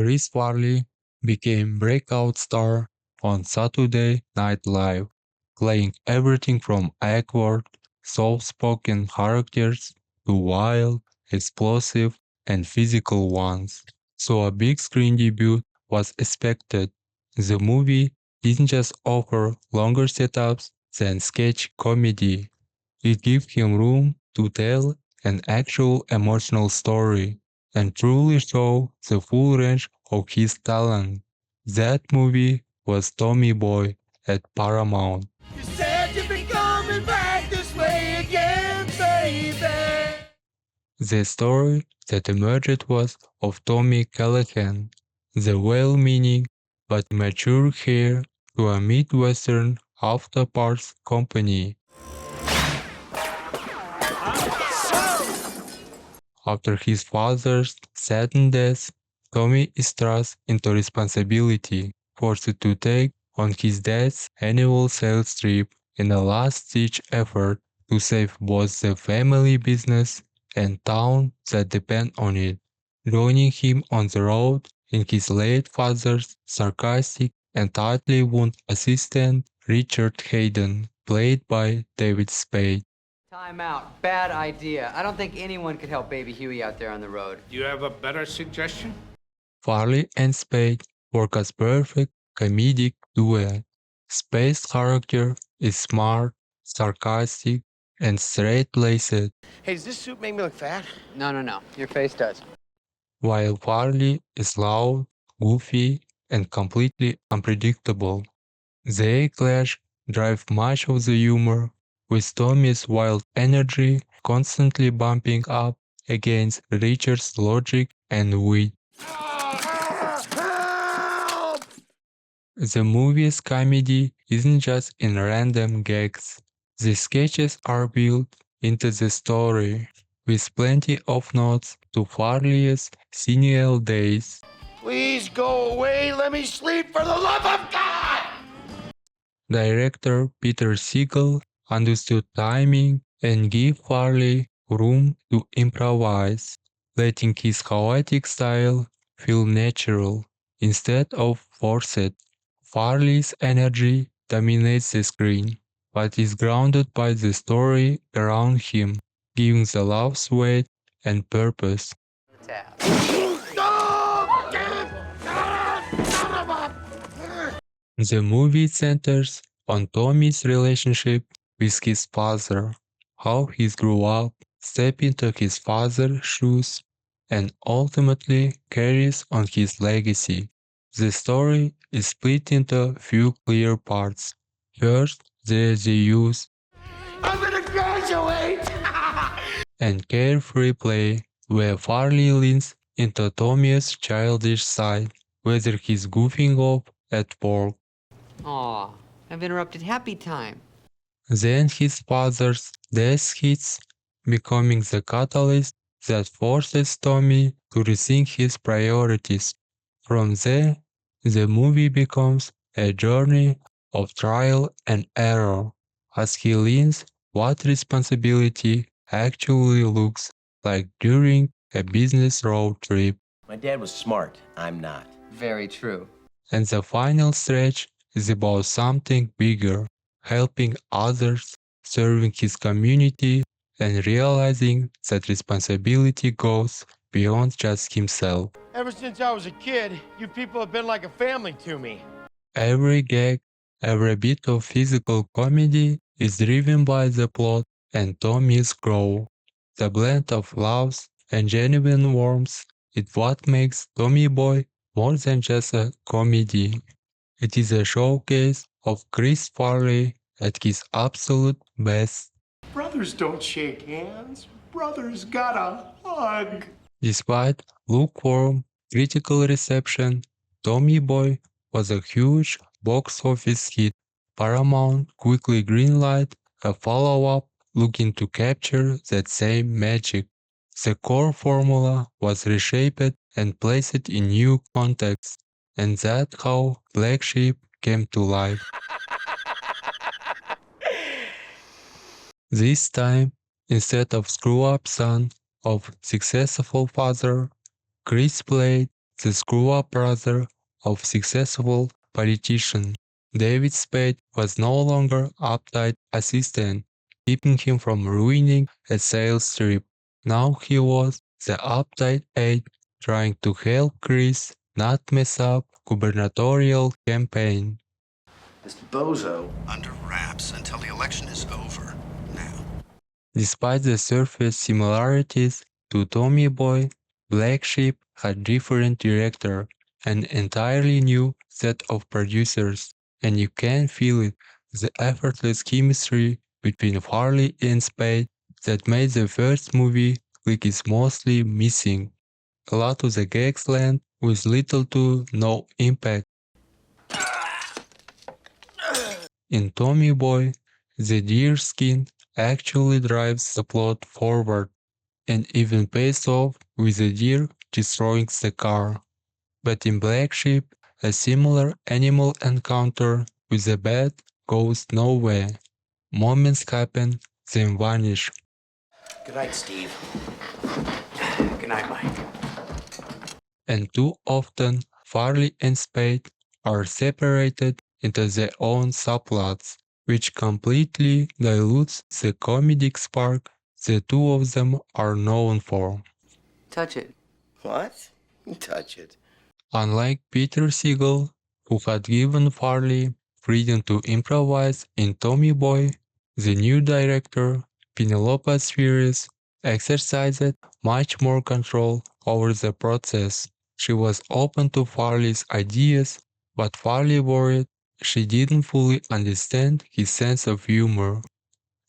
Chris Farley became breakout star on Saturday Night Live, playing everything from awkward, soft-spoken characters to wild, explosive, and physical ones. So a big screen debut was expected. The movie didn't just offer longer setups than sketch comedy. It gave him room to tell an actual emotional story and truly show the full range of his talent. That movie was Tommy Boy at Paramount. You said you'd be coming back this way again, baby. The story that emerged was of Tommy Callahan, the well-meaning but mature heir to a Midwestern auto parts company. After his father's sudden death, Tommy is thrust into responsibility, forced to take on his dad's annual sales trip in a last-ditch effort to save both the family business and town that depend on it. Joining him on the road in his late father's sarcastic and tightly wound assistant Richard Hayden, played by David Spade. Time out. Bad idea. I don't think anyone could help baby Huey out there on the road. Do you have a better suggestion? Farley and Spade work as perfect comedic duet. Spade's character is smart, sarcastic, and straight-laced, Hey, does this suit make me look fat? No. Your face does. while Farley is loud, goofy, and completely unpredictable. They clash drive much of the humor, with Tommy's wild energy constantly bumping up against Richard's logic and wit. Help! The movie's comedy isn't just in random gags. The sketches are built into the story, with plenty of nods to Farley's senile days. Please go away. Let me sleep for the love of God. Director Peter Siegel understood timing and gave Farley room to improvise, letting his chaotic style feel natural instead of forced. Farley's energy dominates the screen, but is grounded by the story around him, giving the laughs weight and purpose. The movie centers on Tommy's relationship with his father, how he grew up, stepped into his father's shoes, and ultimately carries on his legacy. The story is split into a few clear parts. First, there is the youth I'm gonna graduate. and carefree play, where Farley leans into Tommy's childish side, whether he's goofing off at work. Aw, I've interrupted happy time. Then his father's death hits, becoming the catalyst that forces Tommy to rethink his priorities. From there, the movie becomes a journey of trial and error as he learns what responsibility actually looks like during a business road trip. My dad was smart. I'm not. Very true. And the final stretch is about something bigger, helping others, serving his community, and realizing that responsibility goes beyond just himself. Ever since I was a kid, you people have been like a family to me. Every gag, every bit of physical comedy is driven by the plot and Tommy's growth. The blend of laughs and genuine warmth is what makes Tommy Boy more than just a comedy. It is a showcase of Chris Farley at his absolute best. Brothers don't shake hands. Brothers gotta hug. Despite lukewarm critical reception, Tommy Boy was a huge box office hit. Paramount quickly greenlighted a follow-up looking to capture that same magic. The core formula was reshaped and placed in new contexts, and that's how Black Sheep came to life. This time, instead of screw-up son of successful father, Chris played the screw-up brother of successful politician. David Spade was no longer uptight assistant, keeping him from ruining a sales trip. Now he was the uptight aide trying to help Chris not mess up gubernatorial campaign. This bozo. Under wraps until the election is over. Now. Despite the surface similarities to Tommy Boy, Black Sheep had different director, an entirely new set of producers, and you can feel it, the effortless chemistry between Farley and Spade that made the first movie click is mostly missing. A lot of the gags land with little to no impact. In Tommy Boy, the deer skin actually drives the plot forward and even pays off with the deer destroying the car. But in Black Sheep, a similar animal encounter with a bat goes nowhere. Moments happen, then vanish. Good night, Steve. Good night, Mike. And too often, Farley and Spade are separated into their own subplots, which completely dilutes the comedic spark the two of them are known for. Touch it. What? Touch it. Unlike Peter Siegel, who had given Farley freedom to improvise in Tommy Boy, the new director, Penelope Spheres, exercised much more control over the process. She was open to Farley's ideas, but Farley worried she didn't fully understand his sense of humor.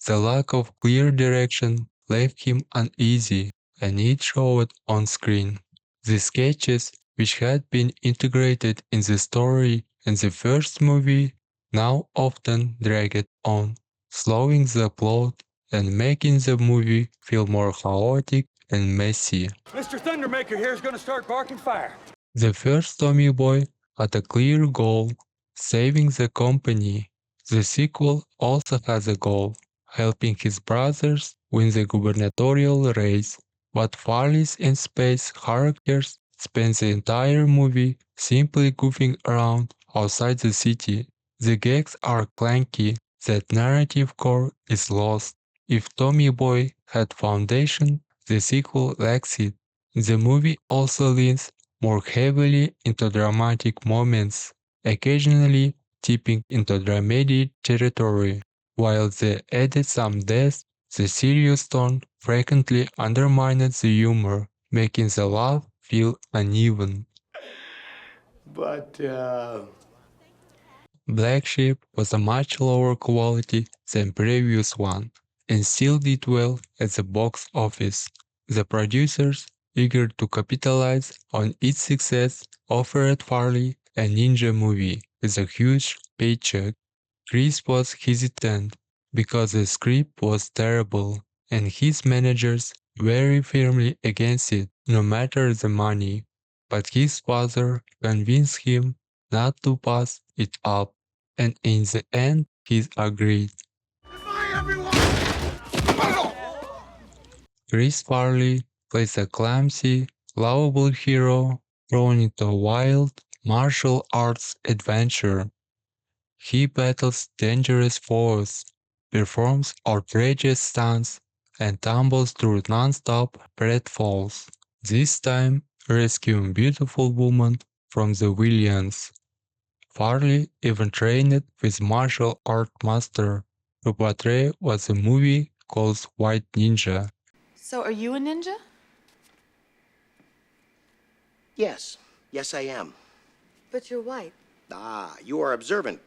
The lack of clear direction left him uneasy, and it showed on screen. The sketches, which had been integrated in the story in the first movie, now often dragged on, slowing the plot and making the movie feel more chaotic and messy. Mr. Thundermaker here is going to start barking fire. The first Tommy Boy had a clear goal, saving the company. The sequel also has a goal, helping his brothers win the gubernatorial race, but Farley's and Spade's characters spend the entire movie simply goofing around outside the city. The gags are clunky, that narrative core is lost. If Tommy Boy had foundation, the sequel lacks it. The movie also leans more heavily into dramatic moments, occasionally tipping into dramedy territory. While they added some depth, the serious tone frequently undermined the humor, making the laugh feel uneven. But, Black Sheep was a much lower quality than previous one, and still did well at the box office. The producers, eager to capitalize on its success, offered Farley a ninja movie with a huge paycheck. Chris was hesitant because the script was terrible, and his managers very firmly against it, no matter the money. But his father convinced him not to pass it up, and in the end he agreed. Goodbye, everyone! Chris Farley plays a clumsy, lovable hero thrown into a wild martial arts adventure. He battles dangerous foes, performs outrageous stunts, and tumbles through non-stop pratfalls, this time rescuing beautiful woman from the villains. Farley even trained with martial art master to portray what the movie calls White Ninja. So are you a ninja? yes. Yes, I am. But you're white. Ah, you are observant.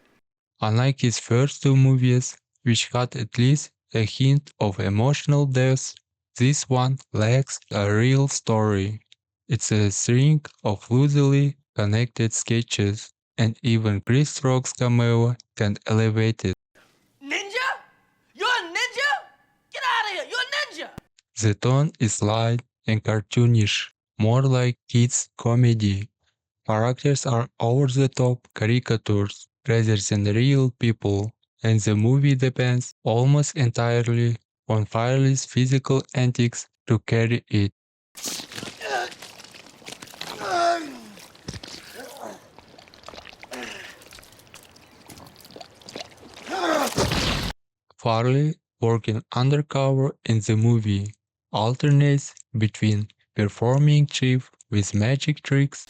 Unlike his first two movies, which had at least a hint of emotional depth, this one lacks a real story. It's a string of loosely connected sketches, and even Chris Rock's cameo can elevate it. Ninja? You're a ninja? Get out of here! You're a ninja! The tone is light and cartoonish, more like kids' comedy. Characters are over-the-top caricatures rather than real people, and the movie depends almost entirely on Farley's physical antics to carry it. Farley, working undercover in the movie, alternates between performing chief with magic tricks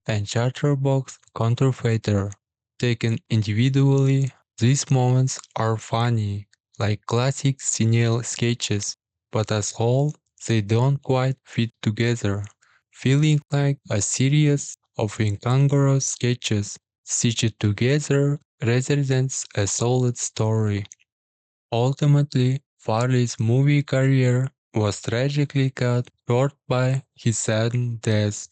and chatterbox counterfeiter. Taken individually, these moments are funny, like classic SNL sketches, but as whole, they don't quite fit together, feeling like a series of incongruous sketches stitched together rather than a solid story. Ultimately, Farley's movie career was tragically cut short by his sudden death.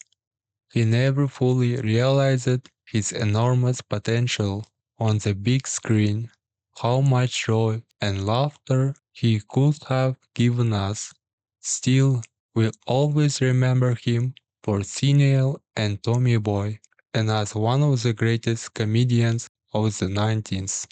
He never fully realized his enormous potential on the big screen, how much joy and laughter he could have given us. Still, we'll always remember him for SNL and Tommy Boy, and as one of the greatest comedians of the 90s.